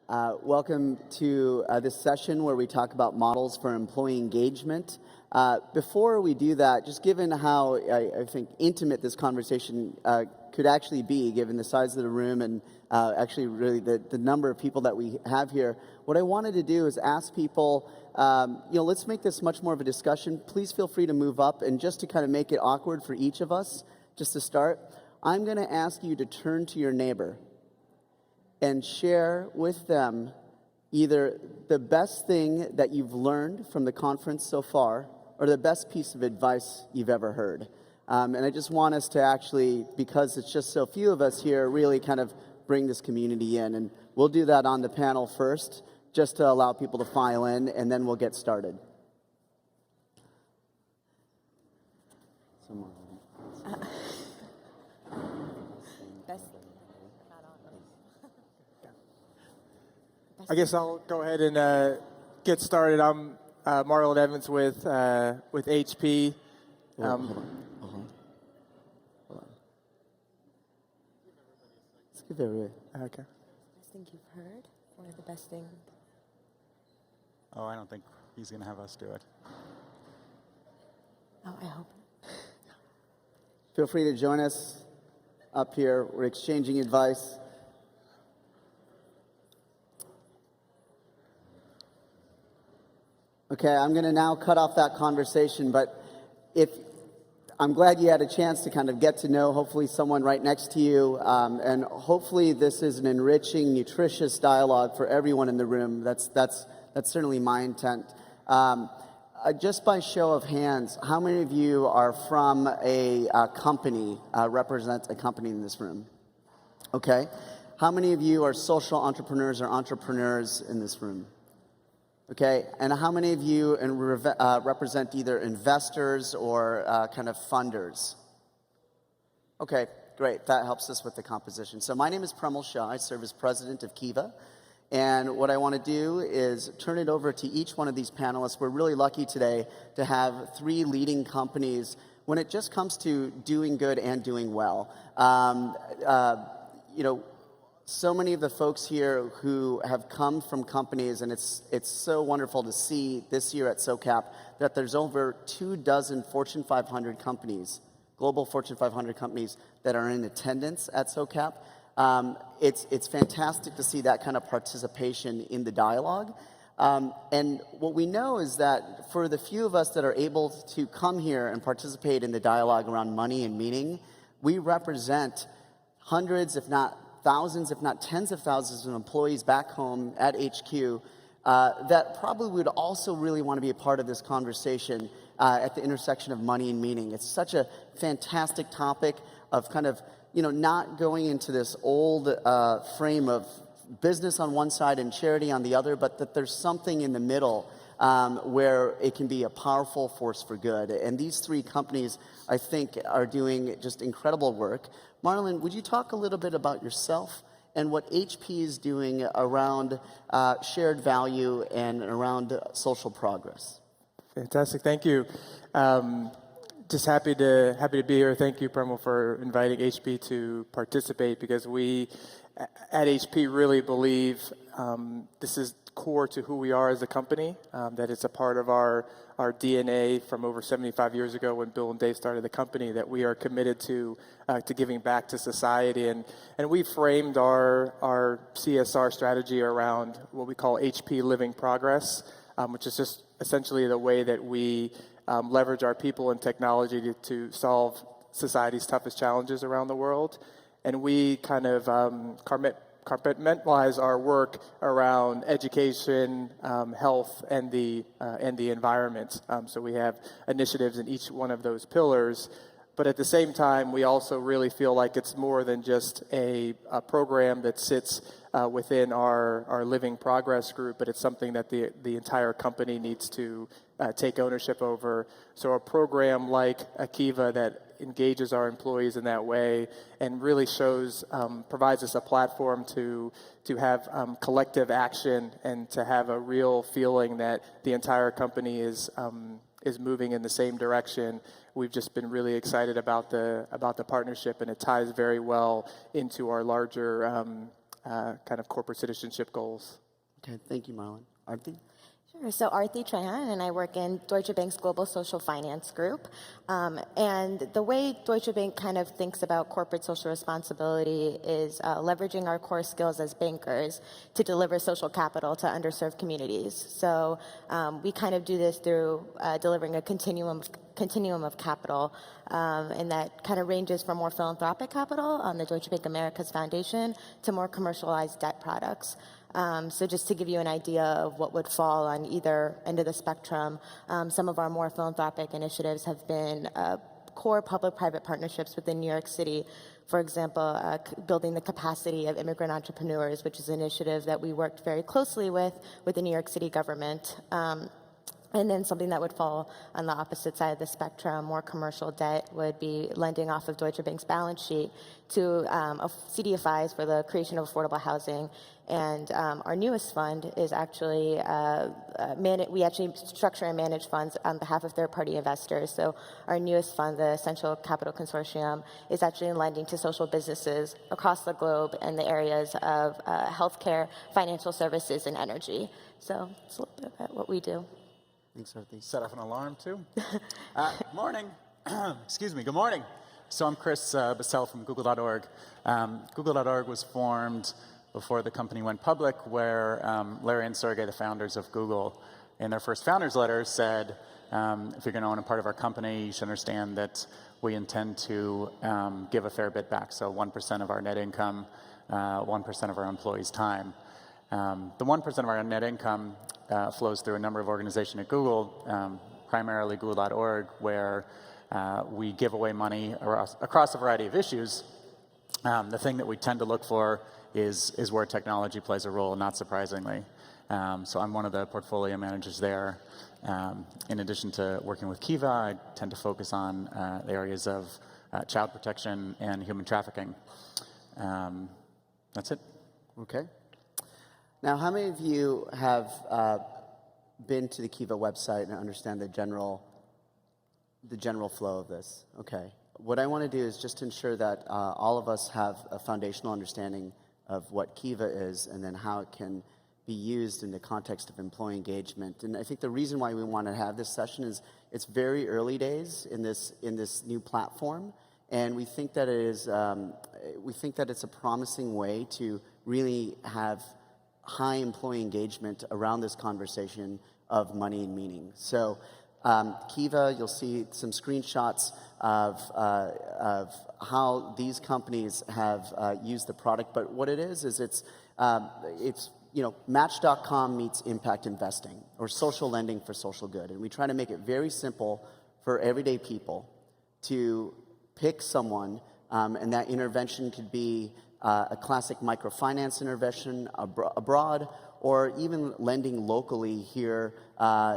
Welcome to this session where we talk about models for employee engagement. Before we do that, just given how I think intimate this conversation could actually be, given the size of the room and actually really the number of people that we have here, what I wanted to do is ask people, let's make this much more of a discussion. Please feel free to move up, and just to kind of make it awkward for each of us, just to start, I'm going to ask you to turn to your neighbor and share with them either the best thing that you've learned from the conference so far or the best piece of advice you've ever heard. And I just want us to actually, because it's just so few of us here, really kind of bring this community in. And we'll do that on the panel first, just to allow people to file in, and then we'll get started. I guess I'll go ahead and get started. I'm Marlon Evans with HP. Hold on. Let's give everybody. Okay. Best thing you've heard, or the best thing? Oh, I don't think he's going to have us do it. Oh, I hope. Feel free to join us up here. We're exchanging advice. Okay, I'm going to now cut off that conversation, but I'm glad you had a chance to kind of get to know, hopefully, someone right next to you, and hopefully this is an enriching, nutritious dialogue for everyone in the room. That's certainly my intent. Just by show of hands, how many of you are from a company, represent a company in this room? Okay. How many of you are social entrepreneurs or entrepreneurs in this room? Okay, and how many of you represent either investors or kind of funders? Okay, great. That helps us with the composition. So my name is Premal Shah. I serve as president of Kiva. And what I want to do is turn it over to each one of these panelists. We're really lucky today to have three leading companies when it just comes to doing good and doing well. So many of the folks here who have come from companies, and it's so wonderful to see this year at SOCAP that there's over 24 Fortune 500 companies, global Fortune 500 companies that are in attendance at SOCAP. It's fantastic to see that kind of participation in the dialogue. And what we know is that for the few of us that are able to come here and participate in the dialogue around money and meaning, we represent hundreds, if not thousands, if not tens of thousands of employees back home at HQ that probably would also really want to be a part of this conversation at the intersection of money and meaning. It's such a fantastic topic of kind of, not going into this old frame of business on one side and charity on the other, but that there's something in the middle where it can be a powerful force for good. And these three companies, I think, are doing just incredible work. Marlon, would you talk a little bit about yourself and what HP is doing around shared value and around social progress? Fantastic. Thank you. Just happy to be here. Thank you, Premal, for inviting HP to participate, because we at HP really believe this is core to who we are as a company, that it's a part of our DNA from over 75 years ago when Bill and Dave started the company, that we are committed to giving back to society. And we framed our CSR strategy around what we call HP Living Progress, which is just essentially the way that we leverage our people and technology to solve society's toughest challenges around the world. And we kind of compartmentalize our work around education, health, and the environment. So we have initiatives in each one of those pillars. But at the same time, we also really feel like it's more than just a program that sits within our Living Progress group, but it's something that the entire company needs to take ownership over. So a program like Akiva that engages our employees in that way and really provides us a platform to have collective action and to have a real feeling that the entire company is moving in the same direction. We've just been really excited about the partnership, and it ties very well into our larger kind of corporate citizenship goals. Okay, thank you, Marlon. Arti? Sure. So Arti Trahan, and I work in Deutsche Bank's Global Social Finance Group. And the way Deutsche Bank kind of thinks about corporate social responsibility is leveraging our core skills as bankers to deliver social capital to underserved communities. So we kind of do this through delivering a continuum of capital, and that kind of ranges from more philanthropic capital on the Deutsche Bank Americas Foundation to more commercialized debt products. So just to give you an idea of what would fall on either end of the spectrum, some of our more philanthropic initiatives have been core public-private partnerships within New York City. For example, building the capacity of immigrant entrepreneurs, which is an initiative that we worked very closely with the New York City government. And then something that would fall on the opposite side of the spectrum, more commercial debt, would be lending off of Deutsche Bank's balance sheet to CDFIs for the creation of affordable housing. And our newest fund is actually, we actually structure and manage funds on behalf of third-party investors. So our newest fund, the Essential Capital Consortium, is actually lending to social businesses across the globe in the areas of healthcare, financial services, and energy. So it's a little bit about what we do. Thanks, Arti. Set off an alarm, too. Morning. Excuse me. Good morning. So I'm Chris Bassell from Google.org. Google.org was formed before the company went public, where Larry and Sergey, the founders of Google, in their first founders letter said, if you're going to own a part of our company, you should understand that we intend to give a fair bit back. So 1% of our net income, 1% of our employees' time. The 1% of our net income flows through a number of organizations at Google, primarily Google.org, where we give away money across a variety of issues. The thing that we tend to look for is where technology plays a role, not surprisingly. So I'm one of the portfolio managers there. In addition to working with Kiva, I tend to focus on the areas of child protection and human trafficking. That's it. Okay. Now, how many of you have been to the Kiva website and understand the general flow of this? Okay. What I want to do is just ensure that all of us have a foundational understanding of what Kiva is and then how it can be used in the context of employee engagement. And I think the reason why we want to have this session is it's very early days in this new platform, and we think that it's a promising way to really have high employee engagement around this conversation of money and meaning. So Kiva, you'll see some screenshots of how these companies have used the product. But what it is it's Match.com meets impact investing, or social lending for social good. And we try to make it very simple for everyday people to pick someone, and that intervention could be a classic microfinance intervention abroad, or even lending locally here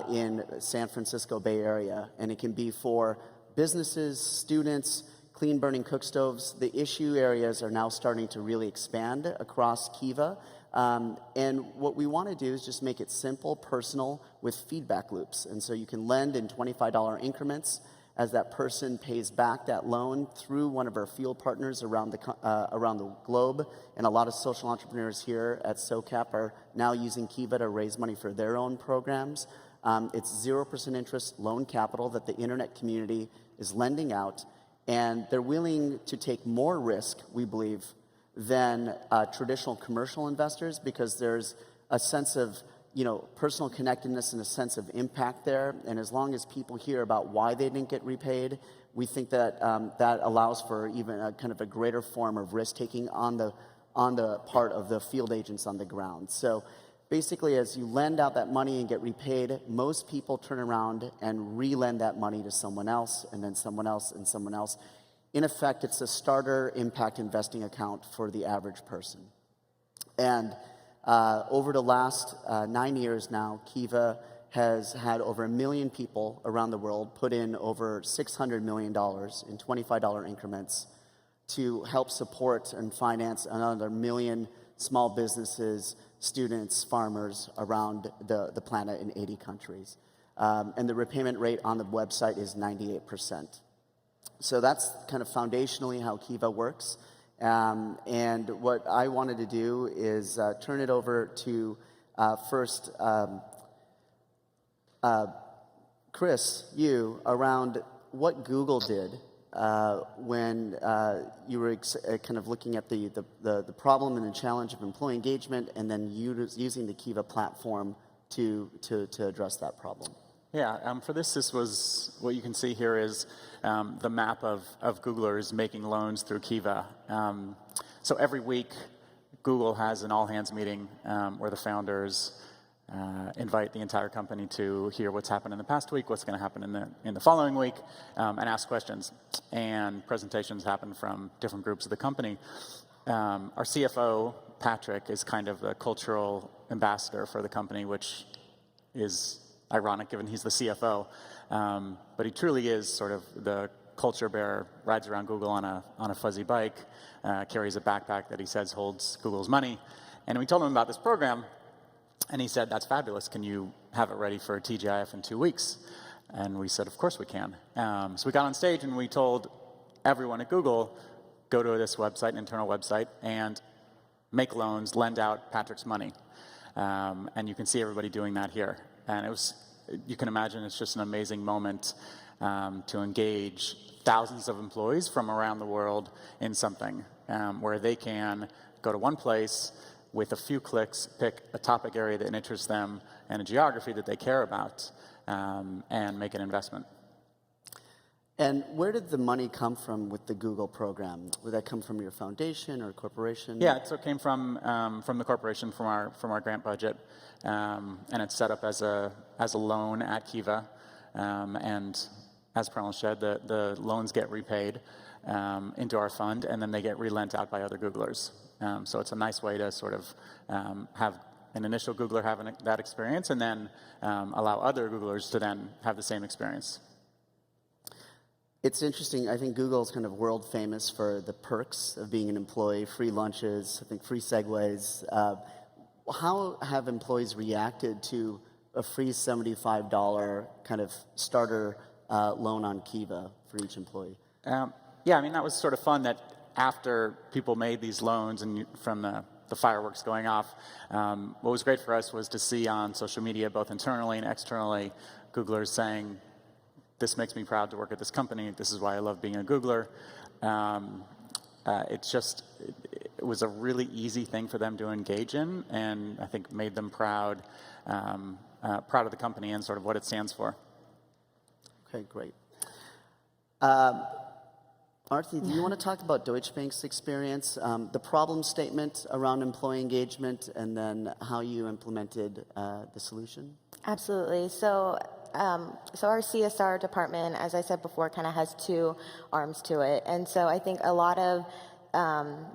in San Francisco Bay Area. And it can be for businesses, students, clean burning cook stoves. The issue areas are now starting to really expand across Kiva. And what we want to do is just make it simple, personal, with feedback loops. And so you can lend in $25 increments as that person pays back that loan through one of our field partners around the globe. And a lot of social entrepreneurs here at SOCAP are now using Kiva to raise money for their own programs. It's 0% interest loan capital that the internet community is lending out. And they're willing to take more risk, we believe, than traditional commercial investors, because there's a sense of personal connectedness and a sense of impact there. And as long as people hear about why they didn't get repaid, we think that that allows for even a kind of a greater form of risk taking on the part of the field agents on the ground. So basically, as you lend out that money and get repaid, most people turn around and re-lend that money to someone else, and then someone else, and someone else. In effect, it's a starter impact investing account for the average person. And over the last 9 years now, Kiva has had over 1 million people around the world put in over $600 million in $25 increments to help support and finance another 1 million small businesses, students, farmers around the planet in 80 countries. And the repayment rate on the website is 98%. So that's kind of foundationally how Kiva works. And what I wanted to do is turn it over to first Chris, you, around what Google did when you were kind of looking at the problem and the challenge of employee engagement, and then using the Kiva platform to address that problem. Yeah, for this was, what you can see here is the map of Googlers making loans through Kiva. So every week, Google has an all-hands meeting where the founders invite the entire company to hear what's happened in the past week, what's going to happen in the following week, and ask questions. And presentations happen from different groups of the company. Our CFO, Patrick, is kind of the cultural ambassador for the company, which is ironic given he's the CFO. But he truly is sort of the culture bearer, rides around Google on a fuzzy bike, carries a backpack that he says holds Google's money. And we told him about this program, and he said, that's fabulous. Can you have it ready for TGIF in 2 weeks? And we said, of course we can. So we got on stage and we told everyone at Google, go to this website, an internal website, and make loans, lend out Patrick's money. And you can see everybody doing that here. And it was, you can imagine, it's just an amazing moment to engage thousands of employees from around the world in something where they can go to one place, with a few clicks, pick a topic area that interests them and a geography that they care about, and make an investment. And where did the money come from with the Google program? Would that come from your foundation or corporation? Yeah, so it came from the corporation, from our grant budget, and it's set up as a loan at Kiva, and as Pranav said, the loans get repaid into our fund, and then they get relent out by other Googlers. So it's a nice way to sort of have an initial Googler have that experience, and then allow other Googlers to then have the same experience. It's interesting. I think Google is kind of world famous for the perks of being an employee, free lunches, I think free segways. How have employees reacted to a free $75 kind of starter loan on Kiva for each employee? Yeah, I mean, that was sort of fun that after people made these loans and from the fireworks going off, what was great for us was to see on social media, both internally and externally, Googlers saying, this makes me proud to work at this company. This is why I love being a Googler. It was a really easy thing for them to engage in, and I think made them proud of the company and sort of what it stands for. Okay, great. Arthi, do you want to talk about Deutsche Bank's experience, the problem statement around employee engagement, and then how you implemented the solution? Absolutely. So our CSR department, as I said before, kind of has two arms to it. And so I think a lot of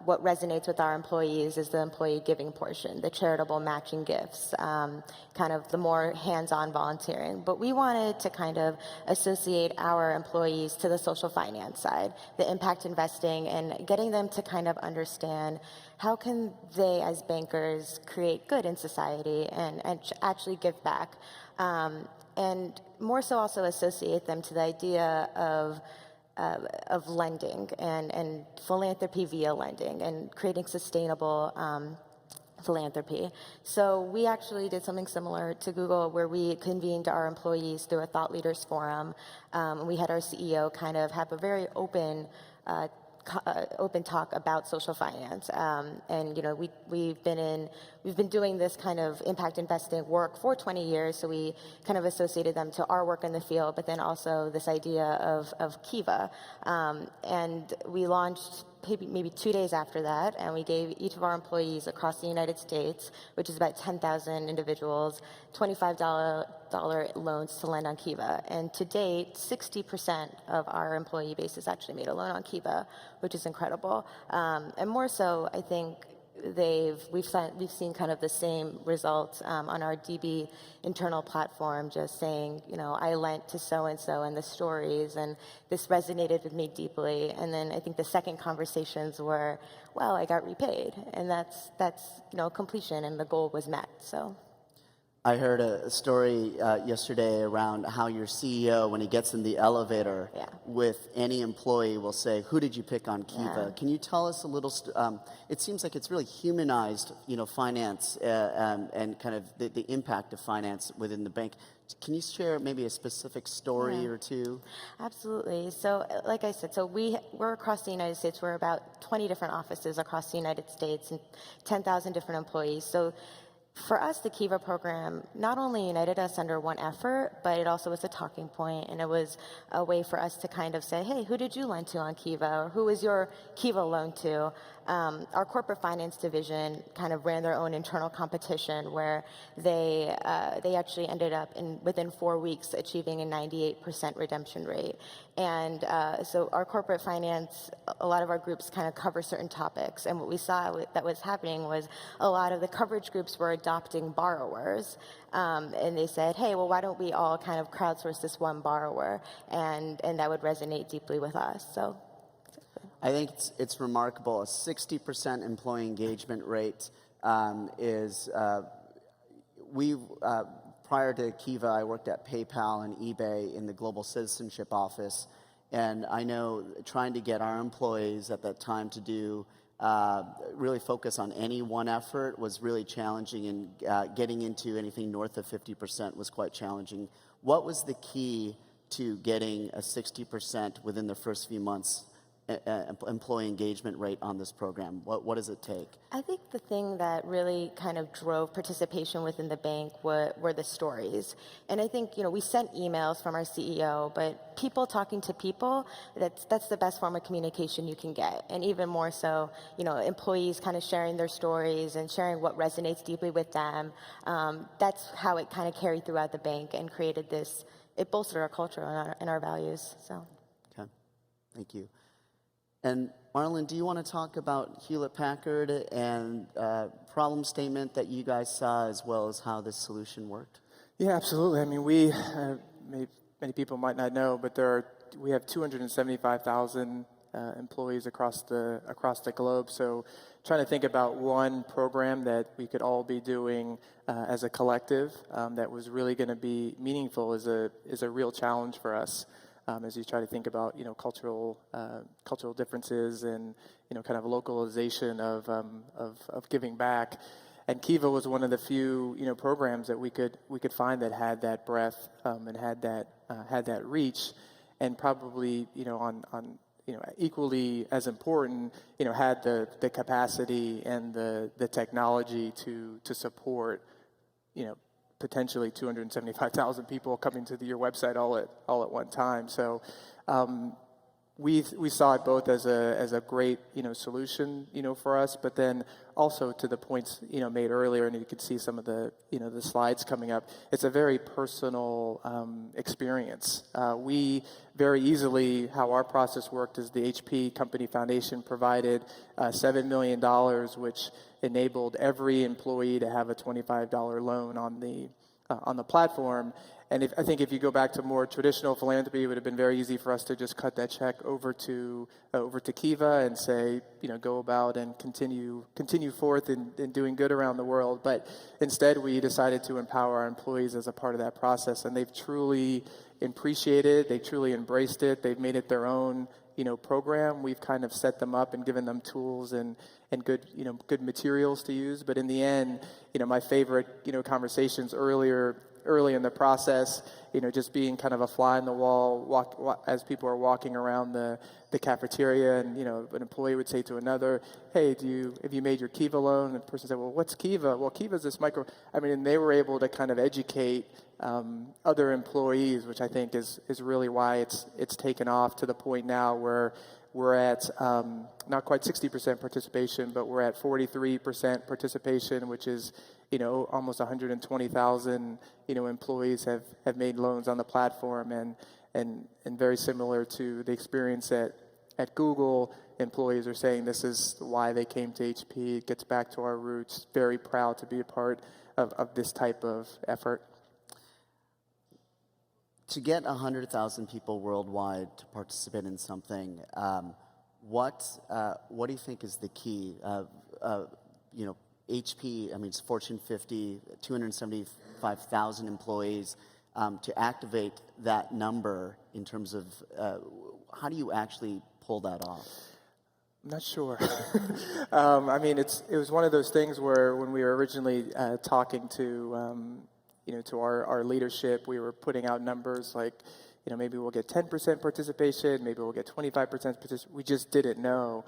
what resonates with our employees is the employee giving portion, the charitable matching gifts, kind of the more hands-on volunteering. But we wanted to kind of associate our employees to the social finance side, the impact investing, and getting them to kind of understand how can they, as bankers, create good in society and actually give back. And more so also associate them to the idea of lending and philanthropy via lending and creating sustainable philanthropy. So we actually did something similar to Google where we convened our employees through a thought leaders forum. We had our CEO kind of have a very open talk about social finance, and you know we've been doing this kind of impact investing work for 20 years, so we kind of associated them to our work in the field, but then also this idea of Kiva, and we launched maybe 2 days after that, and we gave each of our employees across the United States, which is about 10,000 individuals, $25 loans to lend on Kiva. And to date, 60% of our employee base has actually made a loan on Kiva, which is incredible. And more so, I think we've seen kind of the same results on our DB internal platform, just saying, you know, I lent to so-and-so and the stories, and this resonated with me deeply. And then I think the second conversations were, well, I got repaid. And that's you know, completion, and the goal was met, so. I heard a story yesterday around how your CEO, when he gets in the elevator with any employee, will say, "Who did you pick on Kiva?" Can you tell us a little? It seems like it's really humanized, finance and kind of the impact of finance within the bank. Can you share maybe a specific story or two? Absolutely. So, like I said, we're across the United States. We're about 20 different offices across the United States and 10,000 different employees. So, for us, the Kiva program not only united us under one effort, but it also was a talking point, and it was a way for us to kind of say, hey, who did you lend to on Kiva, or who was your Kiva loan to? Our corporate finance division kind of ran their own internal competition where they actually ended up within 4 weeks achieving a 98% redemption rate. And so our corporate finance, a lot of our groups kind of cover certain topics. And what we saw that was happening was a lot of the coverage groups were adopting borrowers. And they said, hey, well, why don't we all kind of crowdsource this one borrower? And that would resonate deeply with us. So I think it's remarkable. A 60% employee engagement rate is, prior to Kiva, I worked at PayPal and eBay in the global citizenship office. And I know trying to get our employees at that time to do, really focus on any one effort was really challenging, and getting into anything north of 50% was quite challenging. What was the key to getting a 60% within the first few months employee engagement rate on this program? What does it take? I think the thing that really kind of drove participation within the bank were the stories. And I think, we sent emails from our CEO, but people talking to people, that's the best form of communication you can get. And even more so, employees kind of sharing their stories and sharing what resonates deeply with them. That's how it kind of carried throughout the bank and created it bolstered our culture and our values. So. Okay, thank you. And Marlon, do you want to talk about Hewlett Packard and problem statement that you guys saw, as well as how this solution worked? Yeah, absolutely. I mean, many people might not know, but we have 275,000 employees across the globe. So, trying to think about one program that we could all be doing as a collective that was really going to be meaningful is a real challenge for us. As you try to think about, cultural differences and, kind of localization of giving back. And Kiva was one of the few, programs that we could find that had that breadth and had that reach, and probably, on equally as important, had the capacity and the technology to support, potentially 275,000 people coming to your website all at one time. So we saw it both as a great solution for us, but then also to the points made earlier, and you could see some of the the slides coming up. It's a very personal experience. We very easily, how our process worked is the HP Company Foundation provided $7 million, which enabled every employee to have a $25 loan on the platform. And I think if you go back to more traditional philanthropy, it would have been very easy for us to just cut that check over to Kiva and say, go about and continue forth in doing good around the world. But instead, we decided to empower our employees as a part of that process, and they've truly appreciated it. They truly embraced it. They've made it their own program. We've kind of set them up and given them tools and good materials to use. But in the end, my favorite conversations early in the process, just being kind of a fly in the wall as people are walking around the cafeteria, and an employee would say to another, "Hey, have you made your Kiva loan?" And the person said, "Well, what's Kiva?" "Well, Kiva's this micro." And they were able to kind of educate other employees, which I think is really why it's taken off to the point now where we're at not quite 60% participation, but we're at 43% participation, which is almost 120,000 employees have made loans on the platform, and very similar to the experience at Google, employees are saying this is why they came to HP. It gets back to our roots. Very proud to be a part of this type of effort. To get 100,000 people worldwide to participate in something, what do you think is the key? HP, I mean, it's Fortune 50, 275,000 employees, to activate that number in terms of how do you actually pull that off? I'm not sure. I mean, it was one of those things where when we were originally talking to, to our leadership, we were putting out numbers like, maybe we'll get 10% participation, maybe we'll get 25% participation. We just didn't know.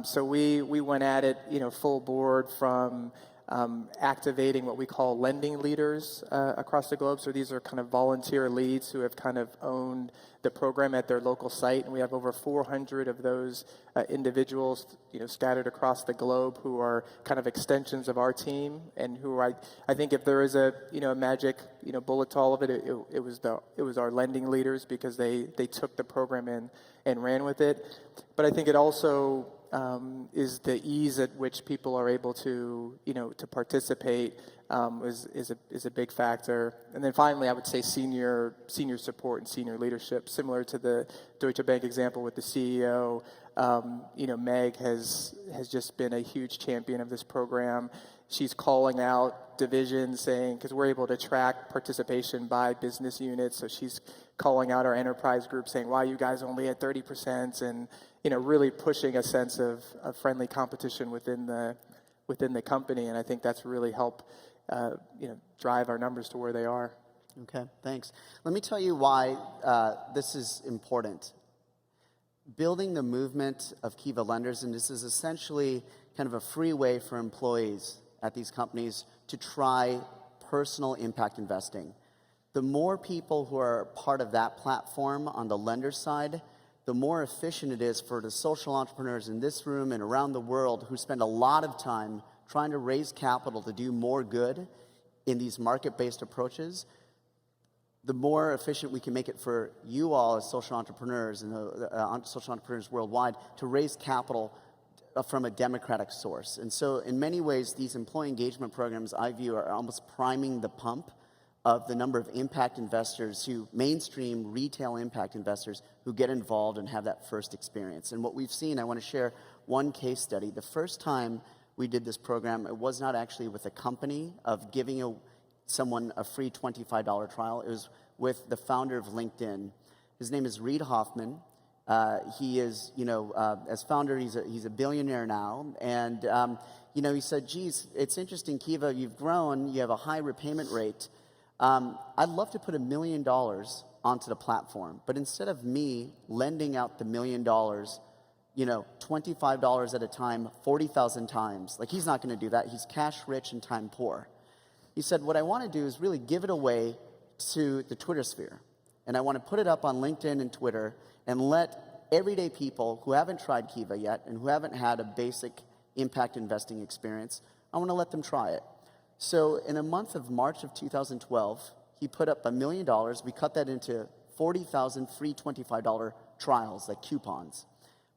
So we went at it, full board from activating what we call lending leaders across the globe. So these are kind of volunteer leads who have kind of owned the program at their local site, and we have over 400 of those individuals, scattered across the globe who are kind of extensions of our team, and who I think if there is a magic bullet to all of it, it was our lending leaders, because they took the program and ran with it. But I think it also is the ease at which people are able to to participate is a big factor. And then finally, I would say senior support and senior leadership, similar to the Deutsche Bank example with the CEO. Meg has just been a huge champion of this program. She's calling out divisions, saying, because we're able to track participation by business units, so she's calling out our enterprise group, saying, why are you guys only at 30%? And really pushing a sense of friendly competition within the company. And I think that's really helped drive our numbers to where they are. Okay, thanks. Let me tell you why this is important. Building the movement of Kiva lenders, and this is essentially kind of a free way for employees at these companies to try personal impact investing. The more people who are part of that platform on the lender side, the more efficient it is for the social entrepreneurs in this room and around the world who spend a lot of time trying to raise capital to do more good in these market-based approaches. The more efficient we can make it for you all as social entrepreneurs and social entrepreneurs worldwide to raise capital from a democratic source. And so in many ways, these employee engagement programs, I view, are almost priming the pump of the number of impact investors, mainstream retail impact investors who get involved and have that first experience. And what we've seen, I want to share one case study. The first time we did this program, it was not actually with a company of giving someone a free $25 trial. It was with the founder of LinkedIn. His name is Reid Hoffman. He is, as founder, he's a billionaire now. And, he said, geez, it's interesting, Kiva, you've grown, you have a high repayment rate. I'd love to put $1 million onto the platform, but instead of me lending out the $1 million, $25 at a time, 40,000 times, like he's not going to do that. He's cash rich and time poor. He said, what I want to do is really give it away to the Twitter sphere. And I want to put it up on LinkedIn and Twitter and let everyday people who haven't tried Kiva yet and who haven't had a basic impact investing experience, I want to let them try it. So in the month of March of 2012, he put up $1 million. We cut that into 40,000 free $25 trials, like coupons.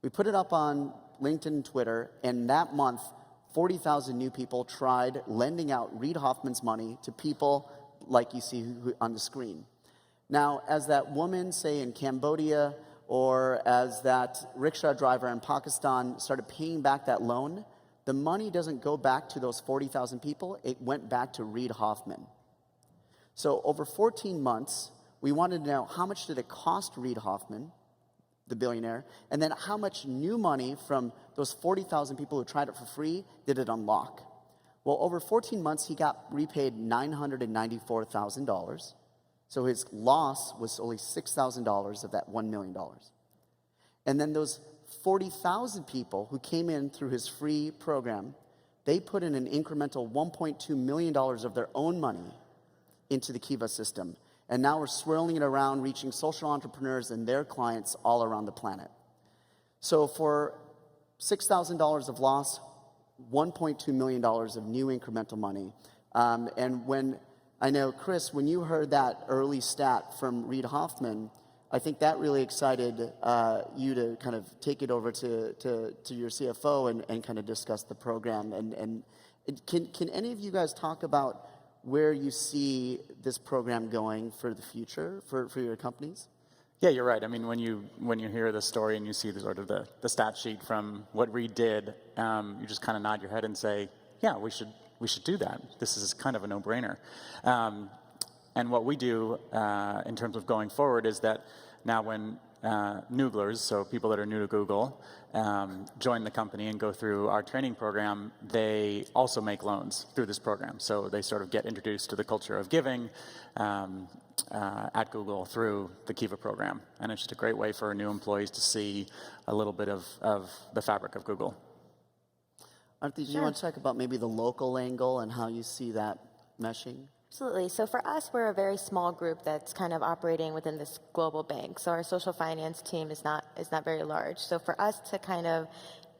We put it up on LinkedIn and Twitter, and that month, 40,000 new people tried lending out Reid Hoffman's money to people like you see on the screen. Now, as that woman, say, in Cambodia, or as that rickshaw driver in Pakistan started paying back that loan, the money doesn't go back to those 40,000 people. It went back to Reid Hoffman. So over 14 months, we wanted to know how much did it cost Reid Hoffman, the billionaire, and then how much new money from those 40,000 people who tried it for free did it unlock. Well, over 14 months, he got repaid $994,000. So his loss was only $6,000 of that $1 million. And then those 40,000 people who came in through his free program, they put in an incremental $1.2 million of their own money into the Kiva system. And now we're swirling it around, reaching social entrepreneurs and their clients all around the planet. So for $6,000 of loss, $1.2 million of new incremental money. And when I know, Chris, when you heard that early stat from Reid Hoffman, I think that really excited you to kind of take it over to your CFO and kind of discuss the program. And can any of you guys talk about where you see this program going for the future for your companies? Yeah, you're right. I mean, when you hear the story and you see the sort of the stat sheet from what Reid did, you just kind of nod your head and say, yeah, we should do that. This is kind of a no-brainer. And what we do in terms of going forward is that now when nooglers, so people that are new to Google, join the company and go through our training program, they also make loans through this program. So they sort of get introduced to the culture of giving at Google through the Kiva program. And it's just a great way for new employees to see a little bit of the fabric of Google. Arthi, do you want to talk about maybe the local angle and how you see that meshing? Absolutely. So for us, we're a very small group that's kind of operating within this global bank. So our social finance team is not very large. So for us to kind of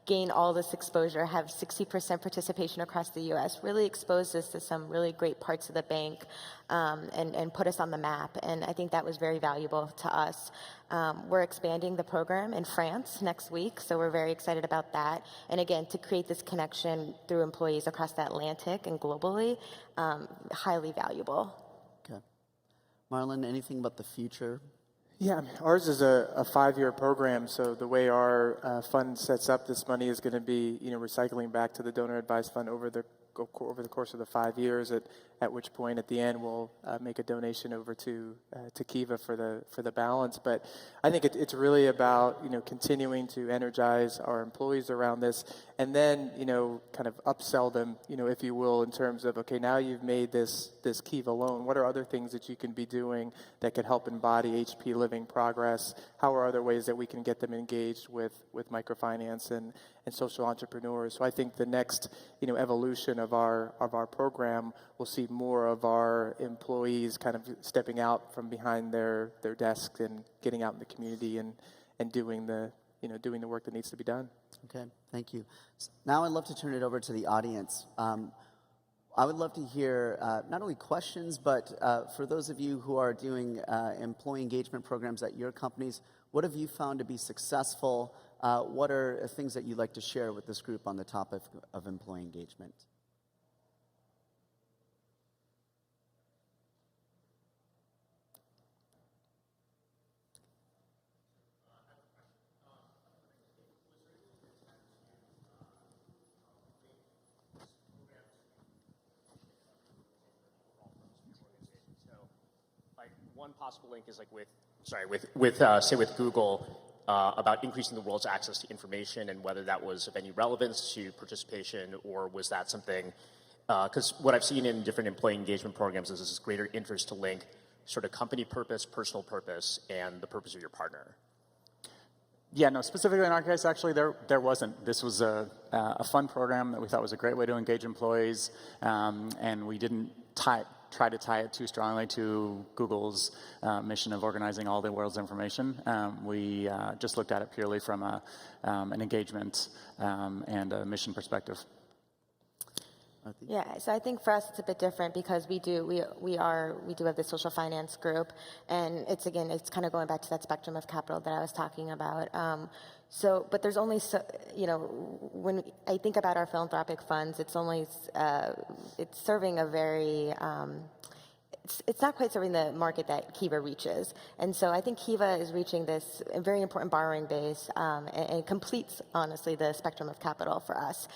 gain all this exposure, have 60% participation across the U.S., really exposed us to some really great parts of the bank and put us on the map. And I think that was very valuable to us. We're expanding the program in France next week, so we're very excited about that. And again, to create this connection through employees across the Atlantic and globally, highly valuable. Okay. Marlon, anything about the future? Yeah, I mean, ours is a 5-year program, so the way our fund sets up, this money is going to be, recycling back to the donor advised fund over the course of the 5 years. At which point, at the end, we'll make a donation over to Kiva for the balance. But I think it's really about continuing to energize our employees around this, and then kind of upsell them, if you will, in terms of, okay, now you've made this Kiva loan. What are other things that you can be doing that could help embody HP Living Progress? How are other ways that we can get them engaged with microfinance and social entrepreneurs? So I think the next evolution of our program will see more of our employees kind of stepping out from behind their desks and getting out in the community and doing the work that needs to be done. Okay, thank you. Now I'd love to turn it over to the audience. I would love to hear not only questions, but for those of you who are doing employee engagement programs at your companies, what have you found to be successful? What are things that you'd like to share with this group on the topic of employee engagement? One possible link is like with Google about increasing the world's access to information, and whether that was of any relevance to participation, or was that something, because what I've seen in different employee engagement programs is this greater interest to link sort of company purpose, personal purpose, and the purpose of your partner. Yeah, no, specifically in our case, actually, there wasn't. This was a fun program that we thought was a great way to engage employees, and we didn't try to tie it too strongly to Google's mission of organizing all the world's information. We just looked at it purely from an engagement and a mission perspective. Yeah, so I think for us it's a bit different because we do have this social finance group, and it's kind of going back to that spectrum of capital that I was talking about. But there's only when I think about our philanthropic funds, it's serving a very it's not quite serving the market that Kiva reaches. And so I think Kiva is reaching this very important borrowing base and it completes, honestly, the spectrum of capital for us.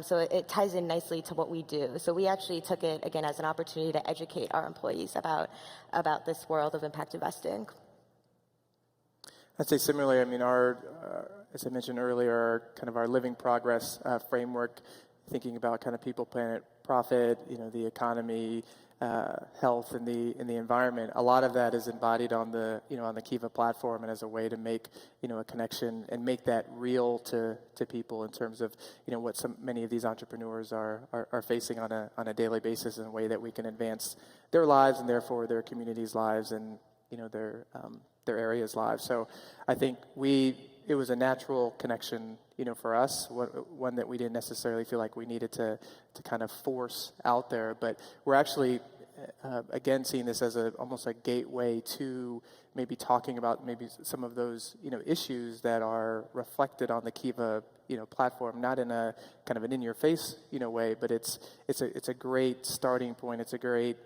So it ties in nicely to what we do. So we actually took it, again, as an opportunity to educate our employees about this world of impact investing. I'd say similarly, I mean, as I mentioned earlier, our living progress framework, thinking about kind of people, planet, profit, the economy, health, and the environment. A lot of that is embodied on the Kiva platform, and as a way to make a connection and make that real to people in terms of what many of these entrepreneurs are facing on a daily basis, in a way that we can advance their lives and therefore their communities' lives and their area's lives. So I think it was a natural connection, for us, one that we didn't necessarily feel like we needed to kind of force out there. But we're actually, again, seeing this as almost a gateway to maybe talking about maybe some of those, issues that are reflected on the Kiva, platform, not in a kind of an in-your-face, way, but it's a great starting point. It's a great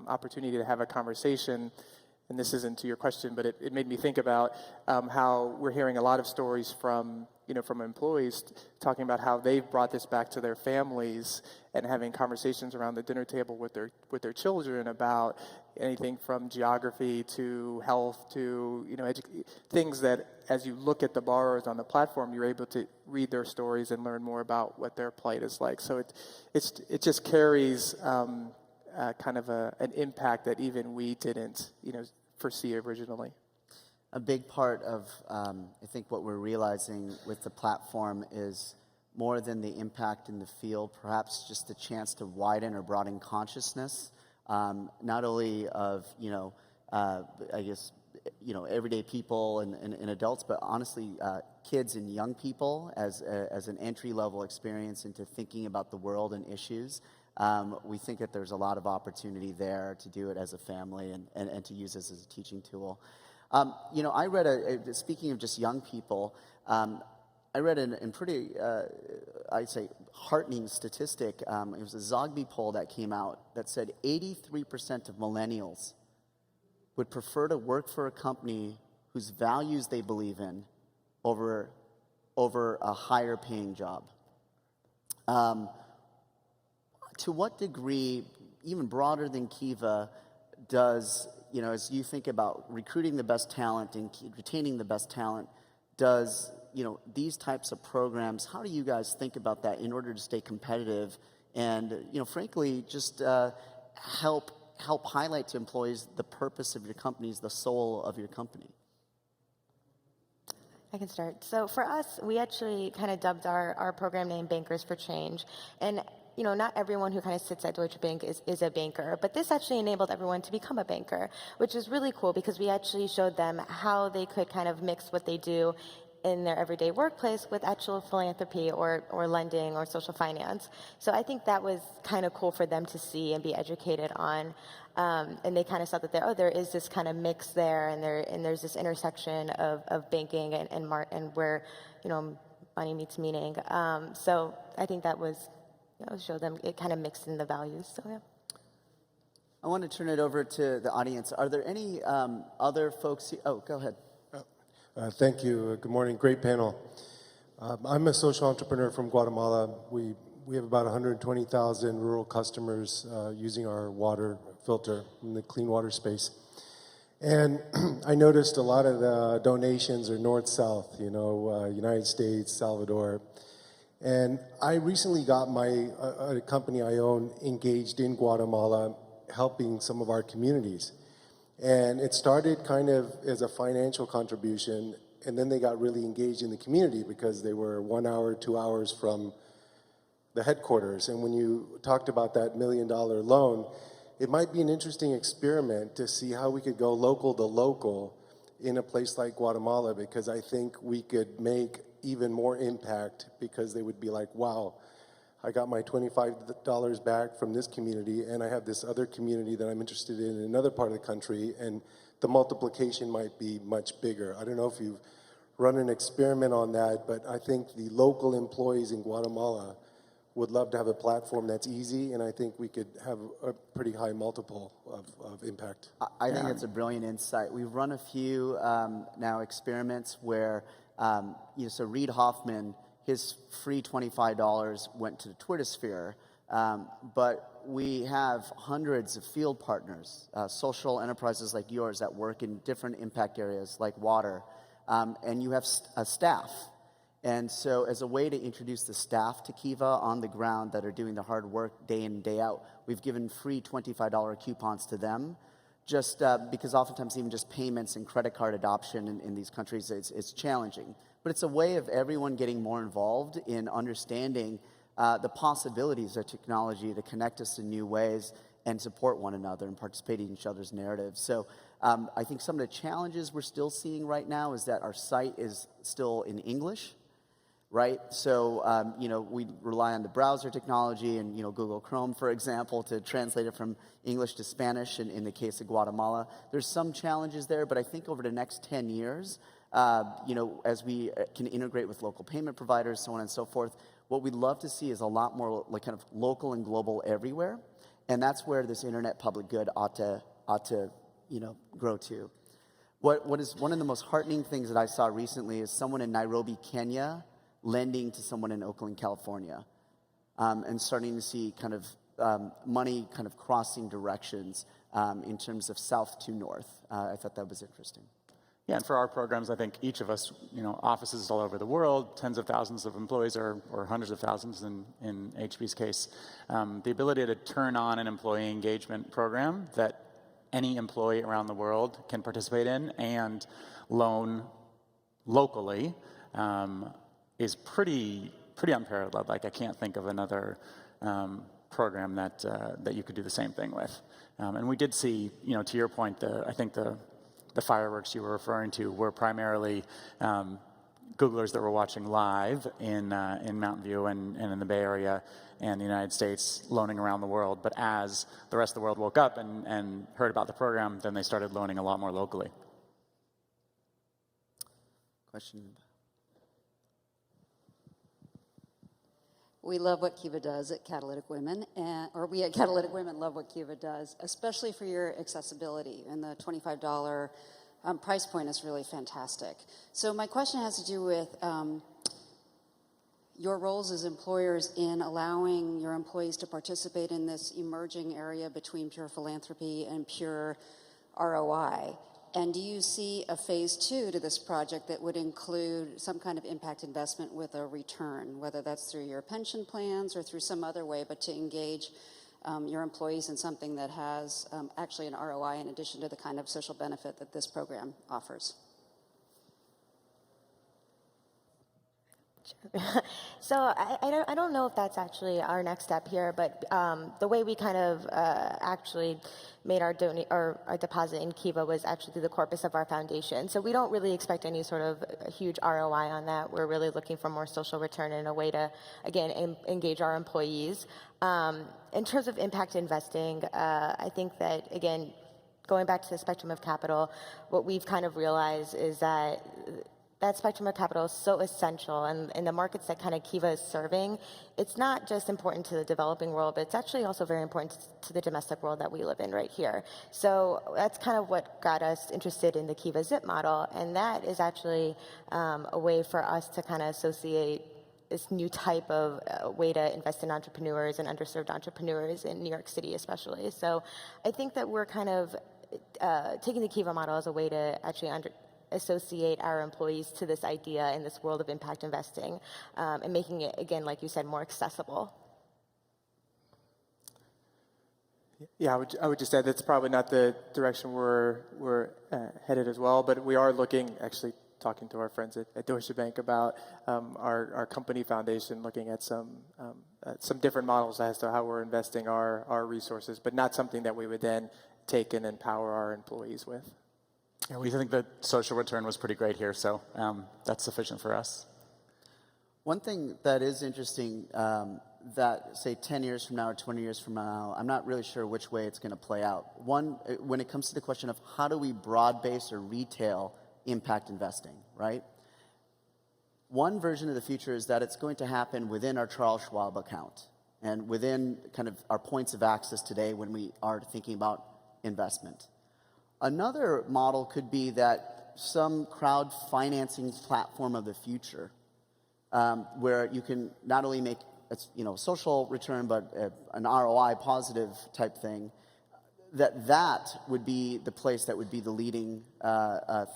opportunity to have a conversation. And this isn't to your question, but it made me think about how we're hearing a lot of stories from from employees talking about how they've brought this back to their families and having conversations around the dinner table with their children about anything from geography to health to things that, as you look at the borrowers on the platform, you're able to read their stories and learn more about what their plight is like. So it just carries kind of an impact that even we didn't foresee originally. A big part of, I think, what we're realizing with the platform is more than the impact in the field, perhaps just the chance to widen or broaden consciousness, not only of, I guess, everyday people and adults, but honestly, kids and young people as an entry-level experience into thinking about the world and issues. We think that there's a lot of opportunity there to do it as a family and to use this as a teaching tool. I read, speaking of just young people, I read a pretty, I'd say, heartening statistic. It was a Zogby poll that came out that said 83% of millennials would prefer to work for a company whose values they believe in over a higher paying job. To what degree, even broader than Kiva, does, as you think about recruiting the best talent and retaining the best talent, does, these types of programs, how do you guys think about that in order to stay competitive and, frankly, just help highlight to employees the purpose of your company, the soul of your company? I can start. So for us, we actually kind of dubbed our program name Bankers for Change. And not everyone who kind of sits at Deutsche Bank is a banker, but this actually enabled everyone to become a banker, which is really cool because we actually showed them how they could kind of mix what they do in their everyday workplace with actual philanthropy or lending or social finance. So I think that was kind of cool for them to see and be educated on. And they kind of saw that there is this kind of mix there, and there's this intersection of banking and where money meets meaning. So I think that was show them it kind of mixed in the values. So yeah. I want to turn it over to the audience. Are there any other folks? Oh, go ahead. Thank you. Good morning. Great panel. I'm a social entrepreneur from Guatemala. We have about 120,000 rural customers using our water filter in the clean water space. And I noticed a lot of the donations are north-south, United States, Salvador. And I recently got a company I own engaged in Guatemala, helping some of our communities. And it started kind of as a financial contribution, and then they got really engaged in the community because they were 1 hour, 2 hours from the headquarters. And when you talked about that $1 million loan, it might be an interesting experiment to see how we could go local to local in a place like Guatemala, because I think we could make even more impact, because they would be like, wow, I got my $25 back from this community, and I have this other community that I'm interested in another part of the country, and the multiplication might be much bigger. I don't know if you've run an experiment on that, but I think the local employees in Guatemala would love to have a platform that's easy, and I think we could have a pretty high multiple of impact. I think that's a brilliant insight. We've run a few now experiments where, so Reid Hoffman, his free $25 went to the Twitter sphere, but we have hundreds of field partners, social enterprises like yours that work in different impact areas like water, and you have a staff. And so as a way to introduce the staff to Kiva on the ground that are doing the hard work day in and day out, we've given free $25 coupons to them, just because oftentimes even just payments and credit card adoption in these countries is challenging. But it's a way of everyone getting more involved in understanding the possibilities of technology to connect us in new ways and support one another and participate in each other's narratives. So I think some of the challenges we're still seeing right now is that our site is still in English, right? So, we rely on the browser technology and, Google Chrome, for example, to translate it from English to Spanish in the case of Guatemala. There's some challenges there, but I think over the next 10 years, as we can integrate with local payment providers, so on and so forth, what we'd love to see is a lot more like kind of local and global everywhere. And that's where this internet public good ought to grow to. What is one of the most heartening things that I saw recently is someone in Nairobi, Kenya, lending to someone in Oakland, California, and starting to see kind of money kind of crossing directions in terms of south to north. I thought that was interesting. Yeah, and for our programs, I think each of us, offices all over the world, tens of thousands of employees or hundreds of thousands in HP's case, the ability to turn on an employee engagement program that any employee around the world can participate in and loan locally is pretty unparalleled. Like, I can't think of another program that you could do the same thing with. And we did see, to your point, I think the fireworks you were referring to were primarily Googlers that were watching live in Mountain View and in the Bay Area and the United States, loaning around the world. But as the rest of the world woke up and heard about the program, then they started loaning a lot more locally. Question. We love what Kiva does at Catalytic Women, or we at Catalytic Women love what Kiva does, especially for your accessibility. And the $25 price point is really fantastic. So my question has to do with your roles as employers in allowing your employees to participate in this emerging area between pure philanthropy and pure ROI. And do you see a phase 2 to this project that would include some kind of impact investment with a return, whether that's through your pension plans or through some other way, but to engage your employees in something that has actually an ROI in addition to the kind of social benefit that this program offers? So I don't know if that's actually our next step here, but the way we kind of actually made our deposit in Kiva was actually through the corpus of our foundation. So we don't really expect any sort of huge ROI on that. We're really looking for more social return and a way to, again, engage our employees. In terms of impact investing, I think that, again, going back to the spectrum of capital, what we've kind of realized is that spectrum of capital is so essential, and in the markets that kind of Kiva is serving, it's not just important to the developing world, but it's actually also very important to the domestic world that we live in right here. So that's kind of what got us interested in the Kiva Zip model, and that is actually a way for us to kind of associate this new type of way to invest in entrepreneurs and underserved entrepreneurs in New York City especially. So I think that we're kind of taking the Kiva model as a way to actually associate our employees to this idea in this world of impact investing, and making it, again, like you said, more accessible. Yeah, I would just add that's probably not the direction we're headed as well, but we are looking, actually talking to our friends at Deutsche Bank about our company foundation, looking at some different models as to how we're investing our resources, but not something that we would then take and empower our employees with. Yeah, we think the social return was pretty great here, so that's sufficient for us. One thing that is interesting, that say 10 years from now or 20 years from now, I'm not really sure which way it's going to play out. One, when it comes to the question of how do we broad base or retail impact investing, right? One version of the future is that it's going to happen within our Charles Schwab account and within kind of our points of access today when we are thinking about investment. Another model could be that some crowd financing platform of the future, where you can not only make social return, but an ROI positive type thing, that would be the place that would be the leading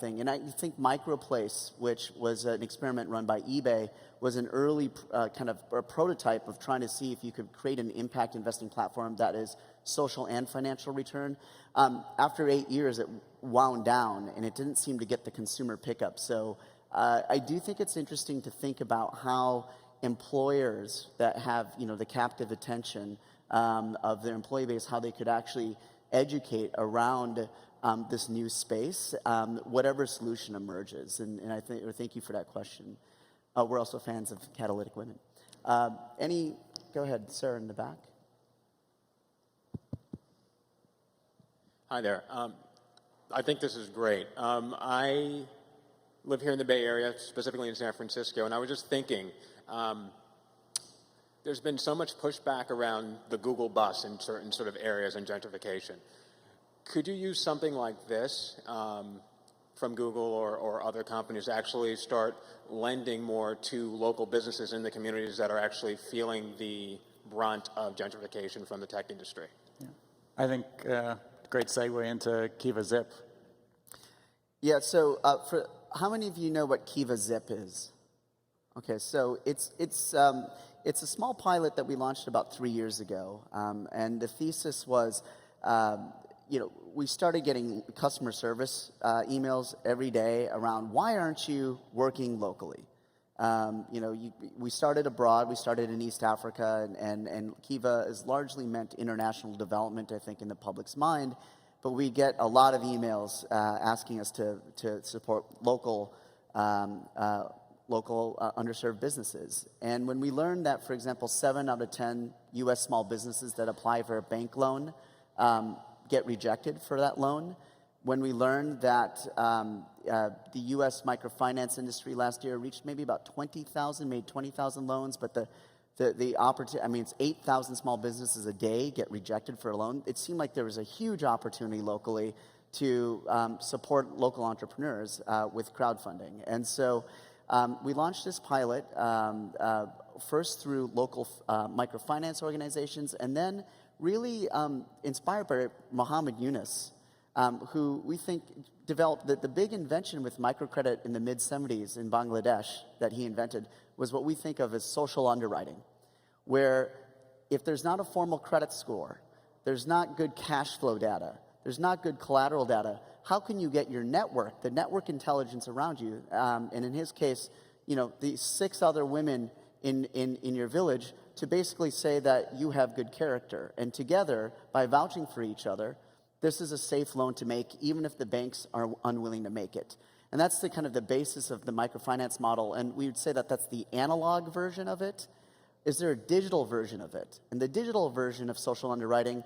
thing. And I think MicroPlace, which was an experiment run by eBay, was an early kind of a prototype of trying to see if you could create an impact investing platform that is social and financial return. After 8 years, it wound down, and it didn't seem to get the consumer pickup. So I do think it's interesting to think about how employers that have the captive attention of their employee base, how they could actually educate around this new space, whatever solution emerges. And I thank you for that question. We're also fans of Catalytic Women. Go ahead, Sarah in the back. Hi there. I think this is great. I live here in the Bay Area, specifically in San Francisco, and I was just thinking, there's been so much pushback around the Google bus in certain sort of areas and gentrification. Could you use something like this from Google or other companies to actually start lending more to local businesses in the communities that are actually feeling the brunt of gentrification from the tech industry. Yeah. I think great segue into Kiva Zip. Yeah, so for how many of you know what Kiva Zip is? Okay, so it's a small pilot that we launched about 3 years ago, and the thesis was, we started getting customer service emails every day around why aren't you working locally? We started abroad, we started in East Africa, and Kiva is largely meant international development, I think, in the public's mind, but we get a lot of emails asking us to support local underserved businesses. And when we learned that, for example, 7 out of 10 U.S. small businesses that apply for a bank loan get rejected for that loan, when we learned that the U.S. microfinance industry last year reached maybe about 20,000 loans, but the opportunity, it's 8,000 small businesses a day get rejected for a loan. It seemed like there was a huge opportunity locally to support local entrepreneurs with crowdfunding. And so we launched this pilot first through local microfinance organizations, and then really inspired by Muhammad Yunus, who we think developed the big invention with microcredit in the mid-'70s in Bangladesh that he invented was what we think of as social underwriting, where if there's not a formal credit score, there's not good cash flow data, there's not good collateral data, how can you get your network, the network intelligence around you, and in his case, the 6 other women in your village to basically say that you have good character. And together, by vouching for each other, this is a safe loan to make, even if the banks are unwilling to make it. And that's the kind of the basis of the microfinance model. And we would say that that's the analog version of it. Is there a digital version of it? And the digital version of social underwriting,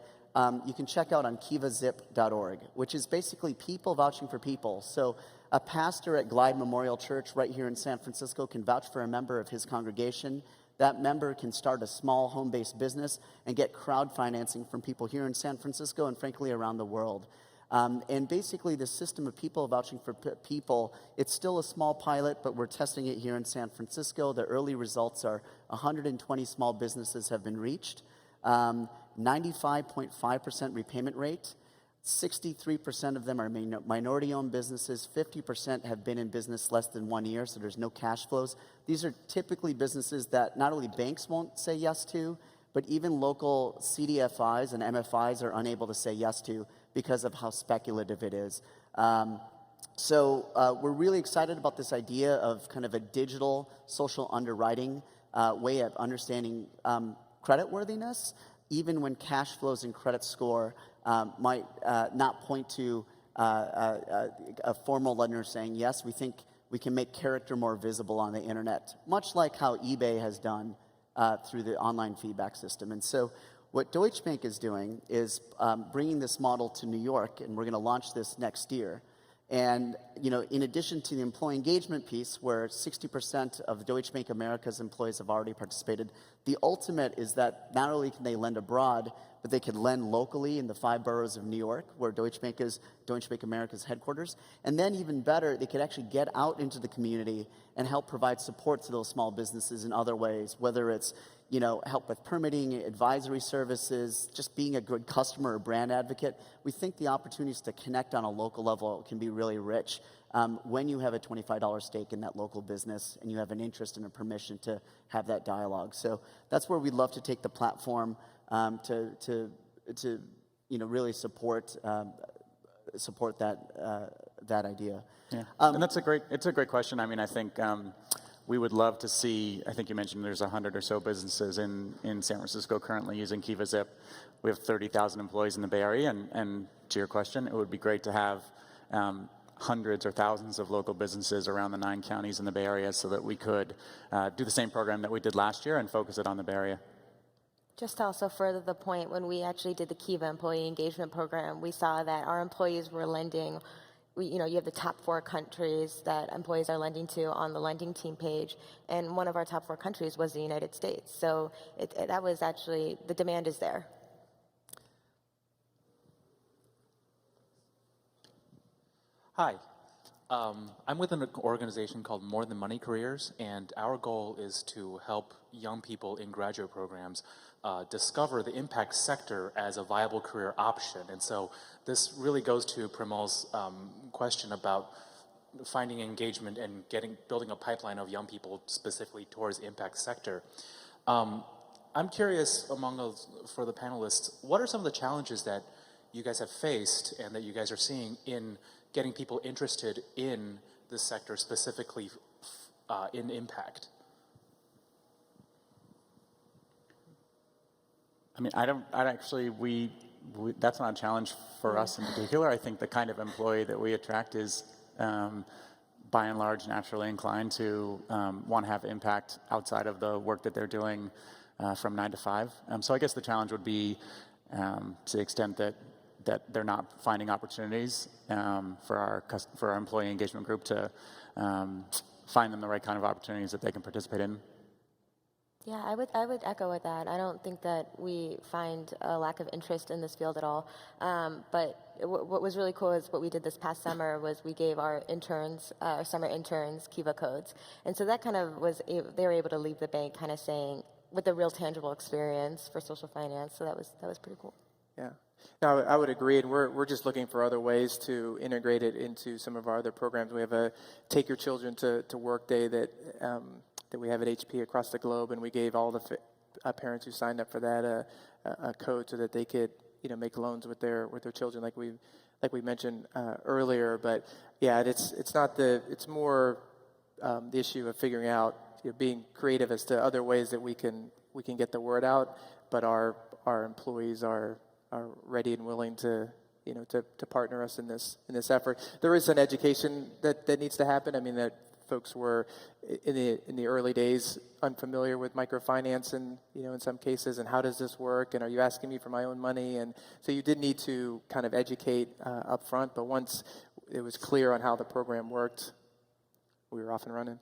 you can check out on kivazip.org, which is basically people vouching for people. So a pastor at Glide Memorial Church right here in San Francisco can vouch for a member of his congregation. That member can start a small home-based business and get crowd financing from people here in San Francisco and frankly around the world. And basically the system of people vouching for people, it's still a small pilot, but we're testing it here in San Francisco. The early results are 120 small businesses have been reached, 95.5% repayment rate, 63% of them are minority-owned businesses, 50% have been in business less than 1 year, so there's no cash flows. These are typically businesses that not only banks won't say yes to, but even local CDFIs and MFIs are unable to say yes to because of how speculative it is. So we're really excited about this idea of kind of a digital social underwriting way of understanding creditworthiness, even when cash flows and credit score might not point to a formal lender saying, yes, we think we can make character more visible on the internet, much like how eBay has done through the online feedback system. And so what Deutsche Bank is doing is bringing this model to New York, and we're going to launch this next year. And in addition to the employee engagement piece, where 60% of Deutsche Bank America's employees have already participated, the ultimate is that not only can they lend abroad, but they can lend locally in the 5 boroughs of New York, where Deutsche Bank America's headquarters. And then even better, they could actually get out into the community and help provide support to those small businesses in other ways, whether it's help with permitting, advisory services, just being a good customer or brand advocate. We think the opportunities to connect on a local level can be really rich when you have a $25 stake in that local business and you have an interest and a permission to have that dialogue. So that's where we'd love to take the platform to really support that idea. Yeah, and it's a great question. I mean, I think we would love to see, I think you mentioned there's 100 or so businesses in San Francisco currently using Kiva Zip. We have 30,000 employees in the Bay Area, and to your question, it would be great to have hundreds or thousands of local businesses around the 9 counties in the Bay Area so that we could do the same program that we did last year and focus it on the Bay Area. Just to also further the point, when we actually did the Kiva employee engagement program, we saw that our employees were lending. You have the top 4 countries that employees are lending to on the lending team page, and one of our top 4 countries was the United States. So that was actually, the demand is there. Hi, I'm with an organization called More Than Money Careers, and our goal is to help young people in graduate programs discover the impact sector as a viable career option. And so this really goes to Primal's question about finding engagement and building a pipeline of young people specifically towards impact sector. I'm curious for the panelists, what are some of the challenges that you guys have faced and that you guys are seeing in getting people interested in this sector, specifically in impact? I mean, that's not a challenge for us in particular. I think the kind of employee that we attract is, by and large, naturally inclined to want to have impact outside of the work that they're doing from 9 to 5. So I guess the challenge would be to the extent that they're not finding opportunities for our employee engagement group to find them the right kind of opportunities that they can participate in. Yeah, I would echo with that. I don't think that we find a lack of interest in this field at all. But what was really cool is what we did this past summer was we gave our interns, our summer interns, Kiva codes, and so that kind of they were able to leave the bank kind of saying with a real tangible experience for social finance. So that was pretty cool. Yeah. No, I would agree, and we're just looking for other ways to integrate it into some of our other programs. We have a Take Your Children to Work Day that we have at HP across the globe, and we gave all the parents who signed up for that a code so that they could make loans with their children, like we mentioned earlier. But yeah, it's more the issue of figuring out, being creative as to other ways that we can get the word out, but our employees are ready and willing to partner us in this effort. There is an education that needs to happen. I mean, that folks were in the early days unfamiliar with microfinance, and in some cases, and how does this work, and are you asking me for my own money? And so you did need to kind of educate up front, but once it was clear on how the program worked, we were off and running.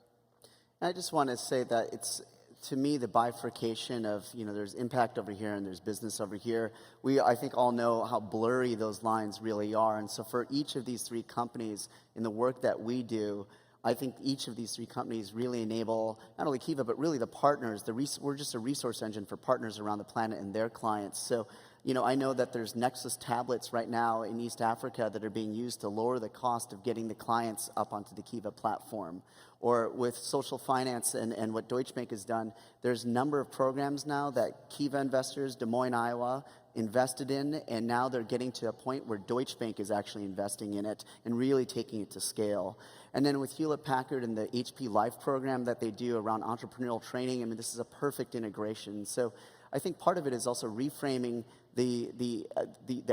I just want to say that it's, to me, the bifurcation of, there's impact over here and there's business over here. I think all know how blurry those lines really are. And so for each of these three companies in the work that we do, I think each of these three companies really enable not only Kiva, but really the partners. We're just a resource engine for partners around the planet and their clients. So, I know that there's Nexus tablets right now in East Africa that are being used to lower the cost of getting the clients up onto the Kiva platform. Or with social finance and what Deutsche Bank has done, there's a number of programs now that Kiva investors, Des Moines, Iowa, invested in, and now they're getting to a point where Deutsche Bank is actually investing in it and really taking it to scale. And then with Hewlett Packard and the HP Life program that they do around entrepreneurial training, I mean, this is a perfect integration. So I think part of it is also reframing the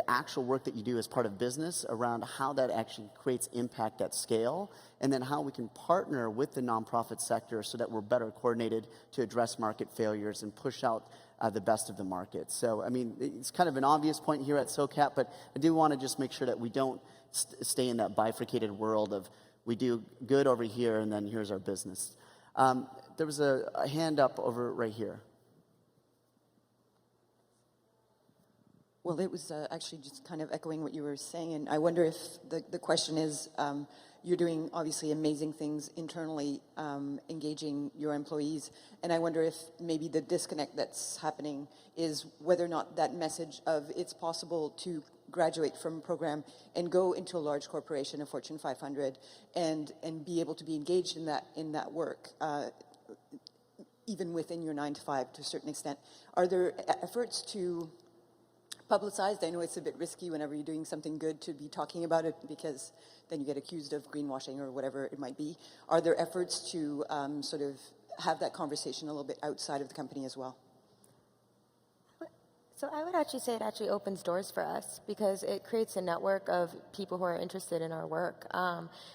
actual work that you do as part of business around how that actually creates impact at scale, and then how we can partner with the nonprofit sector so that we're better coordinated to address market failures and push out the best of the market. So, I mean, it's kind of an obvious point here at SOCAP, but I do want to just make sure that we don't stay in that bifurcated world of we do good over here and then here's our business. There was a hand up over right here. Well, it was actually just kind of echoing what you were saying, and I wonder if the question is, you're doing obviously amazing things internally, engaging your employees, and I wonder if maybe the disconnect that's happening is whether or not that message of it's possible to graduate from a program and go into a large corporation, a Fortune 500, and be able to be engaged in that work, even within your 9 to 5 to a certain extent. Are there efforts to publicized? I know it's a bit risky whenever you're doing something good to be talking about it, because then you get accused of greenwashing or whatever it might be. Are there efforts to sort of have that conversation a little bit outside of the company as well? So I would actually say it actually opens doors for us because it creates a network of people who are interested in our work.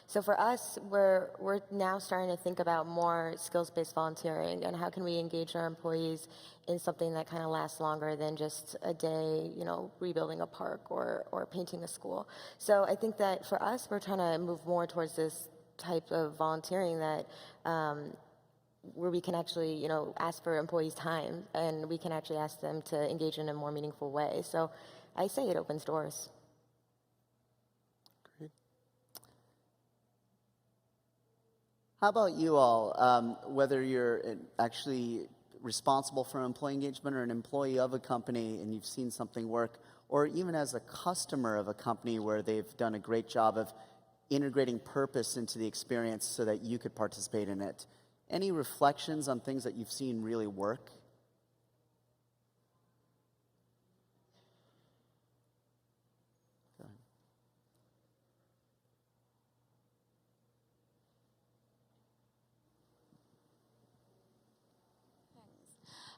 So for us, we're now starting to think about more skills-based volunteering and how can we engage our employees in something that kind of lasts longer than just a day, rebuilding a park or painting a school. So I think that for us, we're trying to move more towards this type of volunteering that where we can actually, ask for employees' time and we can actually ask them to engage in a more meaningful way. So I say it opens doors. Great. How about you all? Whether you're actually responsible for employee engagement or an employee of a company and you've seen something work, or even as a customer of a company where they've done a great job of integrating purpose into the experience so that you could participate in it. Any reflections on things that you've seen really work? Go ahead.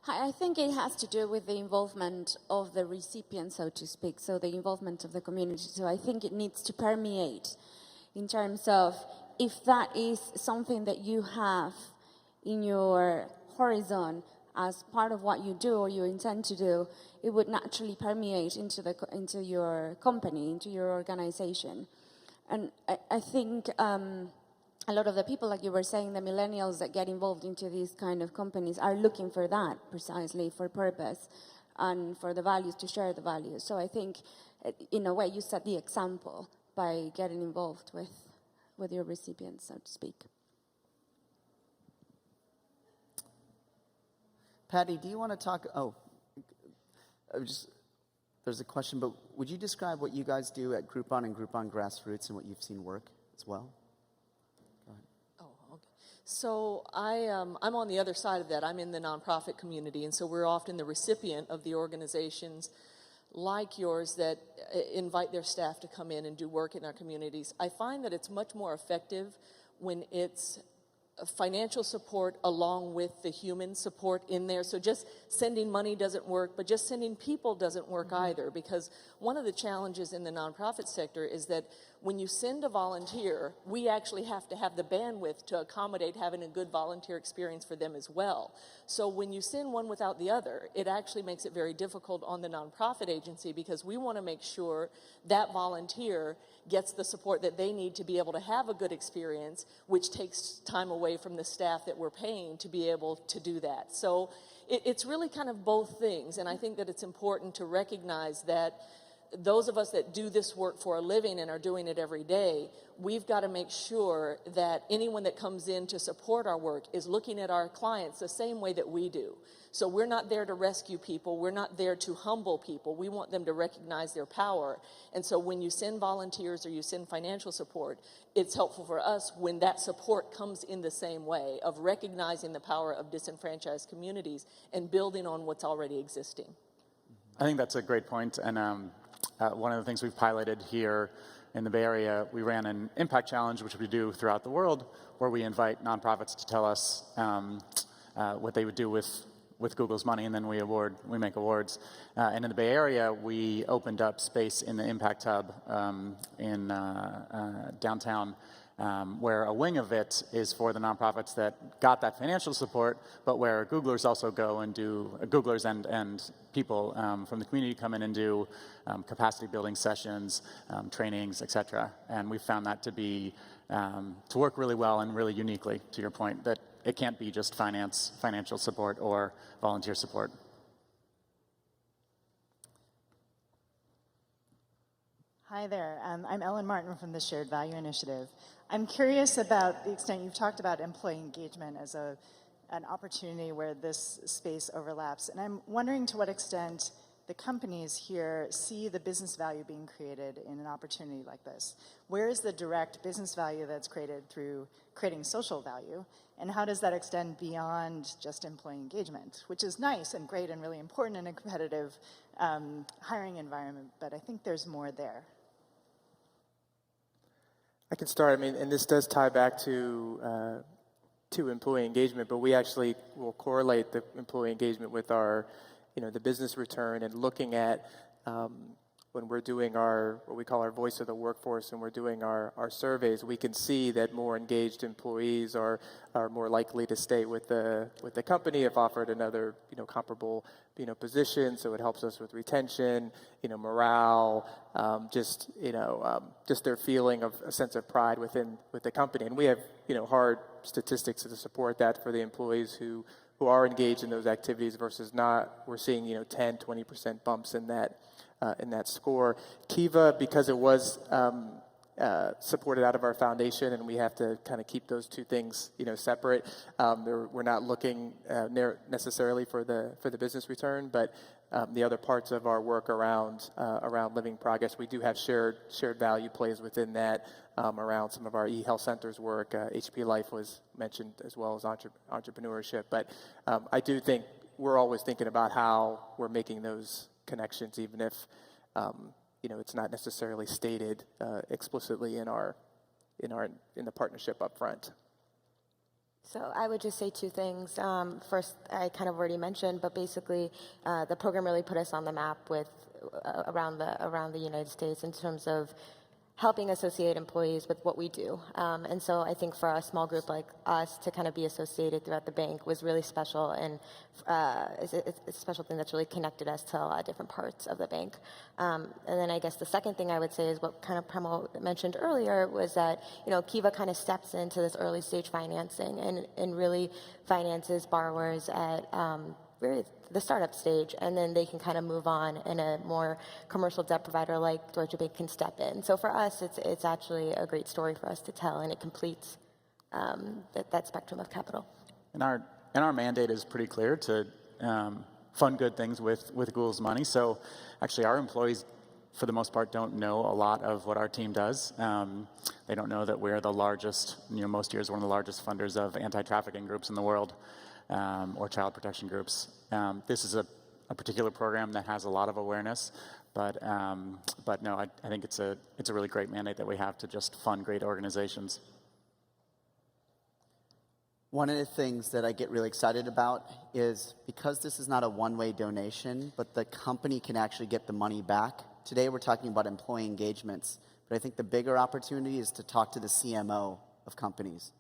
I think it has to do with the involvement of the recipient, so to speak, so the involvement of the community. So I think it needs to permeate in terms of if that is something that you have in your horizon as part of what you do or you intend to do, it would naturally permeate into your company, into your organization. And I think a lot of the people, like you were saying, the millennials that get involved into these kind of companies are looking for that precisely, for purpose and for the values, to share the values. So I think, in a way, you set the example by getting involved with your recipients, so to speak. Patty, do you want to talk? There's a question, but would you describe what you guys do at Groupon and Groupon Grassroots and what you've seen work as well? So I'm on the other side of that. I'm in the nonprofit community, and so we're often the recipient of the organizations like yours that invite their staff to come in and do work in our communities. I find that it's much more effective when it's financial support along with the human support in there. So just sending money doesn't work, but just sending people doesn't work either, because one of the challenges in the nonprofit sector is that when you send a volunteer, we actually have to have the bandwidth to accommodate having a good volunteer experience for them as well. So when you send one without the other, it actually makes it very difficult on the nonprofit agency, because we want to make sure that volunteer gets the support that they need to be able to have a good experience, which takes time away from the staff that we're paying to be able to do that. So it's really kind of both things, and I think that it's important to recognize that those of us that do this work for a living and are doing it every day, we've got to make sure that anyone that comes in to support our work is looking at our clients the same way that we do. So we're not there to rescue people. We're not there to humble people. We want them to recognize their power. And so when you send volunteers or you send financial support, it's helpful for us when that support comes in the same way of recognizing the power of disenfranchised communities and building on what's already existing. I think that's a great point. And one of the things we've piloted here in the Bay Area, we ran an impact challenge, which we do throughout the world, where we invite nonprofits to tell us what they would do with Google's money, and then we make awards. And in the Bay Area, we opened up space in the Impact Hub in downtown, where a wing of it is for the nonprofits that got that financial support, but where Googlers also go and do, Googlers and people from the community come in and do capacity building sessions, trainings, et cetera. And we found that to work really well and really uniquely, to your point, that it can't be just financial support or volunteer support. Hi there, I'm Ellen Martin from the Shared Value Initiative. I'm curious about the extent you've talked about employee engagement as an opportunity where this space overlaps, and I'm wondering to what extent the companies here see the business value being created in an opportunity like this. Where is the direct business value that's created through creating social value, and how does that extend beyond just employee engagement, which is nice and great and really important in a competitive hiring environment, but I think there's more there. I can start. I mean, and this does tie back to employee engagement, but we actually will correlate the employee engagement with our, the business return, and looking at when we're doing what we call our voice of the workforce, and we're doing our surveys, we can see that more engaged employees are more likely to stay with the company if offered another comparable position. So it helps us with retention, morale, just their feeling of a sense of pride with the company. And we have hard statistics to support that for the employees who are engaged in those activities versus not. We're seeing 10-20% bumps in that score. Kiva, because it was supported out of our foundation, and we have to kind of keep those two things, separate. We're not looking necessarily for the business return, but the other parts of our work around living progress, we do have shared value plays within that around some of our e-health centers work. HP Life was mentioned, as well as entrepreneurship. But I do think we're always thinking about how we're making those connections, even if it's not necessarily stated explicitly in the partnership up front. So I would just say two things. First, I kind of already mentioned, but basically, the program really put us on the map with around the United States in terms of helping associate employees with what we do. And so I think for a small group like us to kind of be associated throughout the bank was really special, and it's a special thing that's really connected us to a lot of different parts of the bank. And then I guess the second thing I would say is what kind of Premal mentioned earlier was that, Kiva kind of steps into this early stage financing and really finances borrowers at really the startup stage, and then they can kind of move on, and a more commercial debt provider like Deutsche Bank can step in. So for us, it's actually a great story for us to tell, and it completes that spectrum of capital. And our mandate is pretty clear to fund good things with Google's money. So actually, our employees, for the most part, don't know a lot of what our team does. They don't know that we're the largest, most years one of the largest funders of anti-trafficking groups in the world. Or child protection groups. This is a particular program that has a lot of awareness, but no, I think it's a really great mandate that we have to just fund great organizations. One of the things that I get really excited about is because this is not a one-way donation, but the company can actually get the money back. Today we're talking about employee engagements, but I think the bigger opportunity is to talk to the CMO of companies.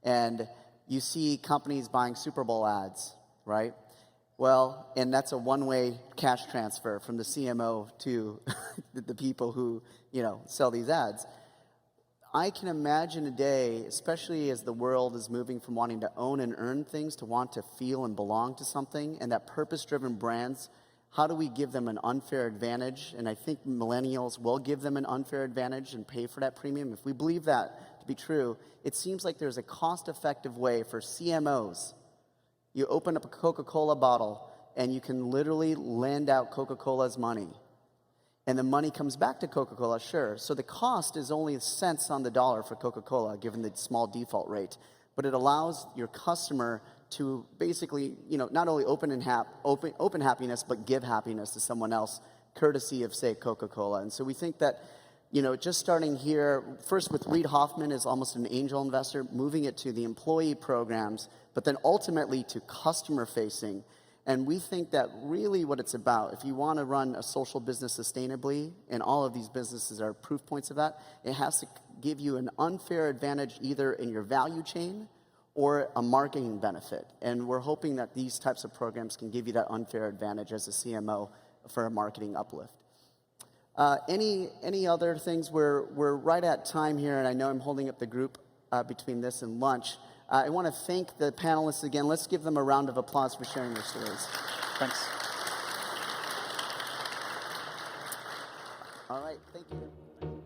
And you see companies buying Super Bowl ads, right? Well, and that's a one-way cash transfer from the CMO to the people who, sell these ads. I can imagine a day, especially as the world is moving from wanting to own and earn things to want to feel and belong to something, and that purpose-driven brands, how do we give them an unfair advantage? And I think millennials will give them an unfair advantage and pay for that premium. If we believe that to be true, it seems like there's a cost-effective way for CMOs. You open up a Coca-Cola bottle, and you can literally lend out Coca-Cola's money. And the money comes back to Coca-Cola, sure. So the cost is only cents on the dollar for Coca-Cola, given the small default rate. But it allows your customer to basically, not only open happiness, but give happiness to someone else, courtesy of, say, Coca-Cola. And so we think that, just starting here, first with Reid Hoffman as almost an angel investor, moving it to the employee programs, but then ultimately to customer-facing. And we think that really what it's about, if you want to run a social business sustainably, and all of these businesses are proof points of that, it has to give you an unfair advantage either in your value chain or a marketing benefit. And we're hoping that these types of programs can give you that unfair advantage as a CMO for a marketing uplift. Any other things? We're right at time here, and I know I'm holding up the group between this and lunch. I want to thank the panelists again. Let's give them a round of applause for sharing their stories. Thanks. All right, thank you.